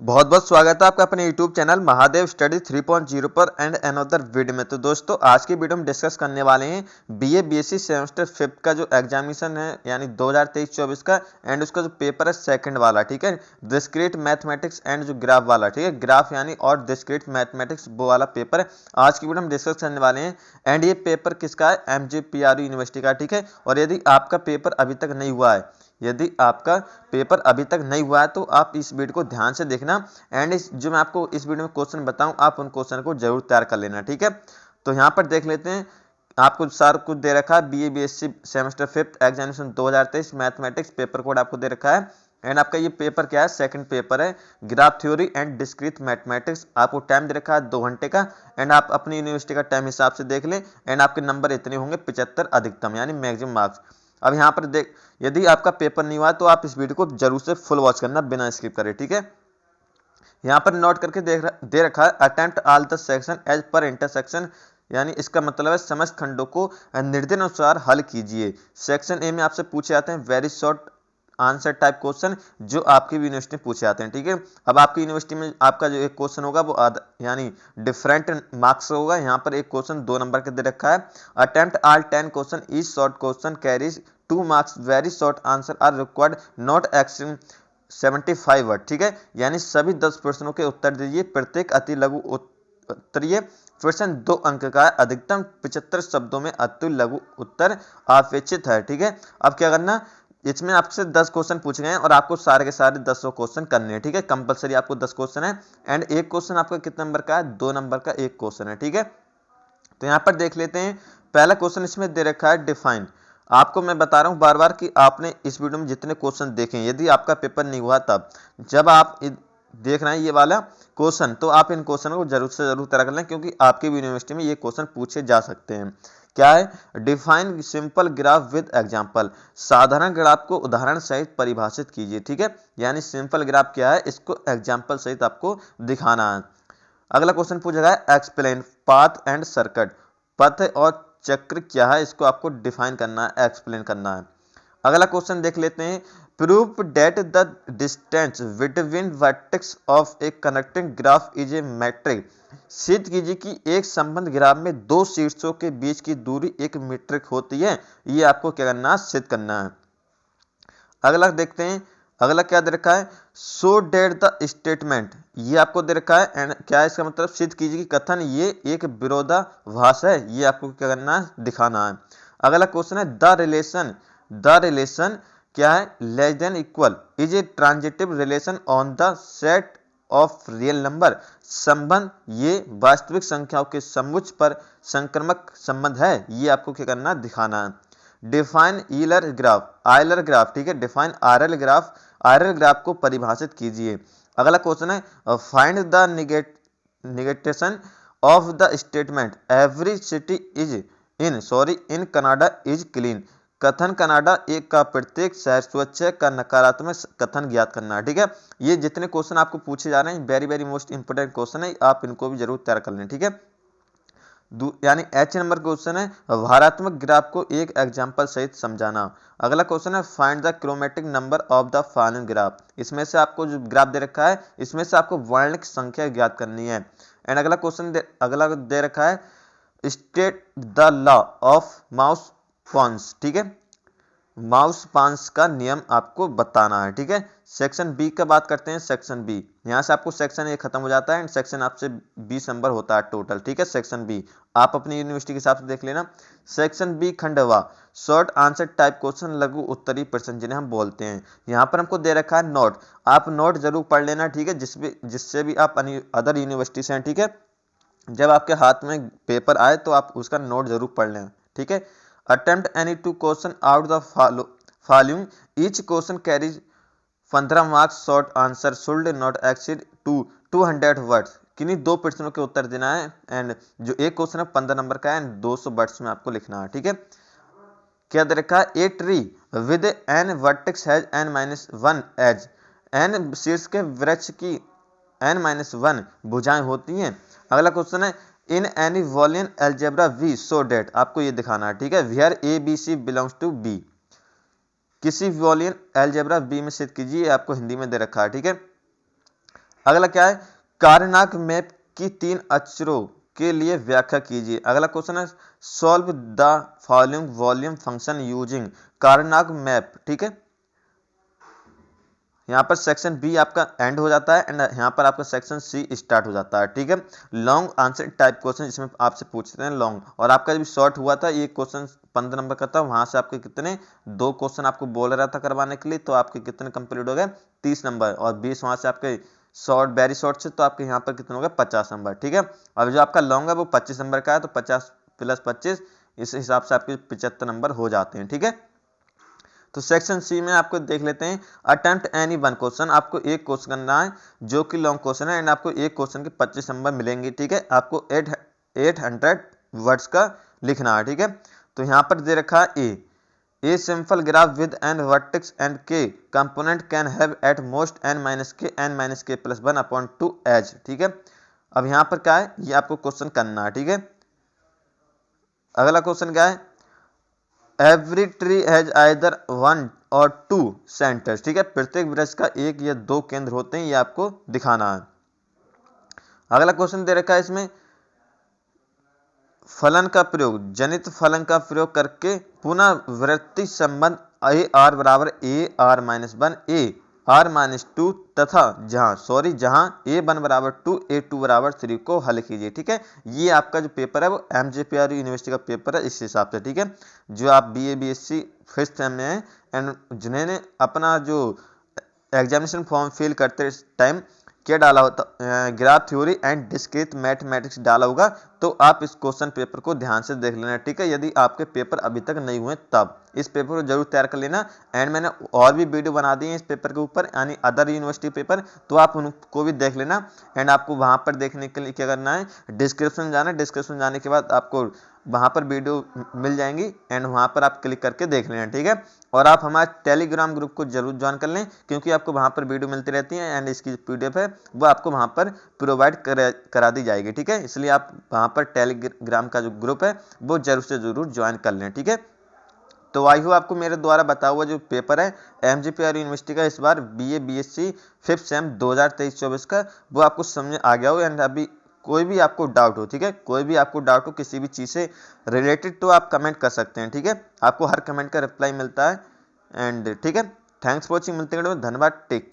बहुत बहुत स्वागत है आपका अपने YouTube चैनल महादेव स्टडी 3.0 पर एंड अनदर वीडियो में। तो दोस्तों आज की वीडियो में डिस्कस करने वाले हैं बीए बीएससी सेमेस्टर 5 का जो एग्जामिनेशन है यानी 2023-24 का एंड उसका जो पेपर है सेकंड वाला, ठीक है। डिस्क्रीट मैथमेटिक्स एंड जो ग्राफ वाला, ठीक है, ग्राफ यानी और डिस्क्रीट मैथमेटिक्स वो वाला पेपर है आज की वीडियो में डिस्कस करने वाले हैं। एंड ये पेपर किसका है? MGPRU यूनिवर्सिटी का, ठीक है। और यदि आपका पेपर अभी तक नहीं हुआ है, यदि आपका पेपर अभी तक नहीं हुआ है तो आप इस वीडियो को ध्यान से देखना एंड जो मैं आपको इस वीडियो में क्वेश्चन बताऊं आप उन क्वेश्चन को जरूर तैयार कर लेना, ठीक है। तो यहां पर देख लेते हैं, आपको सारा कुछ दे रखा है। BA BSc semester 5 examination 2023 mathematics paper code आपको दे रखा है एंड आपका ये पेपर क्या है? सेकंड पेपर है, graph theory and discrete mathematics. आपको टाइम दे रखा है 2 घंटे का एंड आप अपनी यूनिवर्सिटी का टाइम हिसाब से देख लें एंड आपके नंबर इतने होंगे 75 अधिकतम यानी मैक्सिमम मार्क्स। अब यहाँ पर देख, यदि आपका पेपर नहीं हुआ तो आप इस वीडियो को जरूर से फुल वॉच करना बिना स्किप करे, ठीक है। यहाँ पर नोट करके दे रखा है attempt all the section as per intersection, यानी इसका मतलब है समस्त खंडों को निर्देशानुसार हल कीजिए। सेक्शन ए में आपसे पूछे जाते हैं very short answer type question जो आपकी यूनिवर्सिटी में पूछे जाते हैं, ठीक है। अब आपकी यूनिवर्सिटी में आपका जो एक क्वेश्चन होगा वो यानी डिफरेंट मार्क्स होगा। यहाँ पर एक क्वेश्चन 2 नंबर के दे रखा है, attempt all 10 question each short question carries 2 marks, very short answer are required not exceeding 75 word, ठीक है। यानी सभी 10 प्रश्नों के उत्तर दीजिए, प्रत्येक अति लघु उत्तरीय प्रश्न 2 अंक का है, अधिकतम 75 शब्दों में अति लघु उत्तर अपेक्षित है, ठीक है। अब क्या करना, इसमें आपसे 10 क्वेश्चन पूछे गए हैं और आपको सारे के सारे 10 क्वेश्चन करने हैं, ठीक है। कंपलसरी आपको 10 क्वेश्चन है एंड एक क्वेश्चन आपका कितने नंबर का है? 2 नंबर का एक क्वेश्चन है, ठीक है। तो यहाँ पर देख लेते हैं, पहला क्वेश्चन इसमें दे रखा है डिफाइन। आपको मैं बता रहा हूं बार बार कि आपने इस वीडियो में जितने क्वेश्चन देखे, यदि आपका पेपर नहीं हुआ तब जब आप देख रहे हैं ये वाला क्वेश्चन तो आप इन क्वेश्चन को जरूर से जरूर तैयार कर लें क्योंकि आपकी यूनिवर्सिटी में ये क्वेश्चन पूछे जा सकते हैं। क्या है? Define simple graph with example, साधारण ग्राफ को उदाहरण सहित परिभाषित कीजिए, ठीक है। यानी सिंपल ग्राफ क्या है, इसको एग्जांपल सहित आपको दिखाना है। अगला क्वेश्चन पूछा गया है एक्सप्लेन पाथ एंड सर्किट, पथ और चक्र क्या है, इसको आपको डिफाइन करना है, एक्सप्लेन करना है। अगला क्वेश्चन देख लेते हैं, prove that the distance between vertex of a connecting graph is a metric, सिद्ध कीजिए कि एक संबंध ग्राफ में 2 शीर्षों के बीच की दूरी एक मीट्रिक होती है। ये आपको क्या करना है? सिद्ध करना है। अगला देखते हैं, अगला क्या दे रखा है, सो डेट द स्टेटमेंट, ये आपको दे रखा है एंड क्या है इसका मतलब? सिद्ध कीजिए कि कथन ये एक विरोधाभास है, ये आपको क्या करना है? दिखाना है। अगला क्वेश्चन है द रिलेशन क्या है? Less than equal is a transitive relation on the set of real number, संबंध ये वास्तविक संख्याओं के समुच्चय पर संक्रमक संबंध है, ये आपको क्या करना है? दिखाना है। डिफाइन आयलर ग्राफ, ठीक है। डिफाइन आयरल ग्राफ को परिभाषित कीजिए। अगला क्वेश्चन है find the negation of the statement every city is in Canada is clean, कथन कनाडा एक का प्रत्येक शहर स्वच्छ है का नकारात्मक कथन ज्ञात करना है, ठीक है। ये जितने क्वेश्चन आपको पूछे जा रहे हैं very very most important question है, आप इनको भी जरूर तैयार कर लें, ठीक है। यानी एच नंबर क्वेश्चन है भारात्मक ग्राफ को एक एग्जांपल सहित समझाना। अगला क्वेश्चन है find the chromatic number of the following graph, इसमें से आपको जो ग्राफ दे रखा है इसमें से आपको वर्णिक संख्या ज्ञात करनी है। एंड अगला क्वेश्चन अगला दे रखा है state the law of modus ponens, ठीक है। माउस पांस का नियम आपको बताना है, ठीक है। सेक्शन बी का बात करते हैं, सेक्शन बी यहां से आपको सेक्शन ए खत्म हो जाता है एंड सेक्शन आपसे 20 नंबर होता है टोटल, ठीक है। सेक्शन बी आप अपनी यूनिवर्सिटी के हिसाब से देख लेना। सेक्शन बी खंडवा शॉर्ट आंसर टाइप क्वेश्चन, लघु उत्तरीय प्रश्न जिन्हें हम बोलते हैं। यहाँ पर हमको दे रखा है नोट, आप नोट जरूर पढ़ लेना, ठीक है। जिससे भी आप अदर यूनिवर्सिटी से हैं, ठीक है, जब आपके हाथ में पेपर आए तो आप उसका नोट जरूर पढ़ लें, ठीक है। Attempt any 2 question out the following. Each question carries 15 marks. Short answer should not exceed 200 words. किन्हीं 2 प्रश्नों के उत्तर देना है एंड जो एक क्वेश्चन है 15 नंबर का है एंड 200 वर्ड्स में आपको लिखना है, ठीक है। क्या दे रखा है? A tree with n vertex has n-1 edge, n शीर्ष के वृक्ष की n-1 भुजाएं होती हैं। अगला क्वेश्चन है in any Boolean algebra we show that, आपको ये दिखाना है, ठीक है। Where A B C belongs to B, किसी वॉलियन एल्जेब्रा बी में सिद्ध कीजिए, आपको हिंदी में दे रखा है, ठीक है। अगला क्या है, कारनाक मैप की 3 अक्षरों के लिए व्याख्या कीजिए। अगला क्वेश्चन है, solve the following Boolean function using Karnaugh map. ठीक है, यहाँ पर सेक्शन बी आपका एंड हो जाता है एंड यहाँ पर आपका सेक्शन सी स्टार्ट हो जाता है। ठीक है, लॉन्ग आंसर टाइप क्वेश्चन जिसमें आपसे पूछते हैं लॉन्ग, और आपका जब शॉर्ट हुआ था ये क्वेश्चन 15 नंबर का था, वहां से आपके कितने 2 क्वेश्चन आपको बोल रहा था करवाने के लिए, तो आपके कितने कंप्लीट हो गए 30 नंबर, और 20 वहां से आपके शॉर्ट वेरी शॉर्ट से, तो आपके यहाँ पर कितने हो गए 50 नंबर। ठीक है, अब जो आपका लॉन्ग है वो 25 नंबर का है, तो 50 प्लस 25 इस हिसाब से आपके 75 नंबर हो जाते हैं। ठीक है, तो सेक्शन सी में आपको देख लेते हैं, अटेम्प्ट एनी वन क्वेश्चन, आपको एक क्वेश्चन करना है जो कि लॉन्ग क्वेश्चन है एंड आपको एक क्वेश्चन के 25 नंबर मिलेंगे। ठीक है, आपको 800 वर्ड्स का लिखना है। ठीक है, तो यहाँ पर दे रखा है a simple graph with n vertex and k component can have at most n minus k plus 1 upon 2 edge. ठीक है, अब यहाँ पर क्या है, ये आपको क्वेश्चन करना है। ठीक है, अगला क्वेश्चन क्या है, एवरी ट्री हैज आइदर 1 और 2 सेंटर्स। ठीक है, प्रत्येक वृक्ष का 1 या 2 केंद्र होते हैं, ये आपको दिखाना है। अगला क्वेश्चन दे रखा है इसमें, फलन का प्रयोग, जनित फलन का प्रयोग करके पुनरावृत्ति संबंध ए आर बराबर A R minus 1 A R minus 2 तथा जहां ए 1 बराबर 2 ए 2 बराबर 3 को हल कीजिए। ठीक है, ये आपका जो पेपर है वो MJPRU यूनिवर्सिटी का पेपर है इस हिसाब से। ठीक है, जो आप BA BSc फिफ्थ सेम में हैं एंड जिन्होंने अपना जो एग्जामिनेशन फॉर्म फिल करते टाइम क्या डाला होता, graph theory and discrete mathematics डाला होगा, तो आप इस क्वेश्चन पेपर को ध्यान से देख लेना। ठीक है, यदि आपके पेपर अभी तक नहीं हुए तब इस पेपर को जरूर तैयार कर लेना। एंड मैंने और भी वीडियो बना दी है इस पेपर के ऊपर, यानी अदर यूनिवर्सिटी पेपर, तो आप उनको भी देख लेना। एंड आपको वहां पर देखने के लिए क्या करना है, डिस्क्रिप्शन जाना, डिस्क्रिप्शन जाने के बाद आपको वहां पर वीडियो मिल जाएंगी एंड वहां पर आप क्लिक करके देख लेना। ठीक है, और आप हमारे टेलीग्राम ग्रुप को जरूर ज्वाइन कर लें, क्योंकि आपको वहां पर वीडियो मिलती रहती है एंड इसकी PDF है वो आपको वहां पर प्रोवाइड करा दी जाएगी। ठीक है, इसलिए आप वहां पर टेलीग्राम का जो ग्रुप है वो जरूर से जरूर ज्वाइन कर लें। ठीक है, तो आई होप आपको मेरे द्वारा बताया हुआ जो पेपर है MJPRU यूनिवर्सिटी का इस बार BA BSc फिफ्थ सेम 2023-24 का, वो आपको समझ आ गया हो। एंड अभी कोई भी आपको डाउट हो, ठीक है, कोई भी आपको डाउट हो किसी भी चीज़ से रिलेटेड, तो आप कमेंट कर सकते हैं। ठीक है, आपको हर कमेंट का रिप्लाई मिलता है एंड ठीक है, थैंक्स फॉर वॉचिंग, मिलते हैं, धन्यवाद, टेक केयर।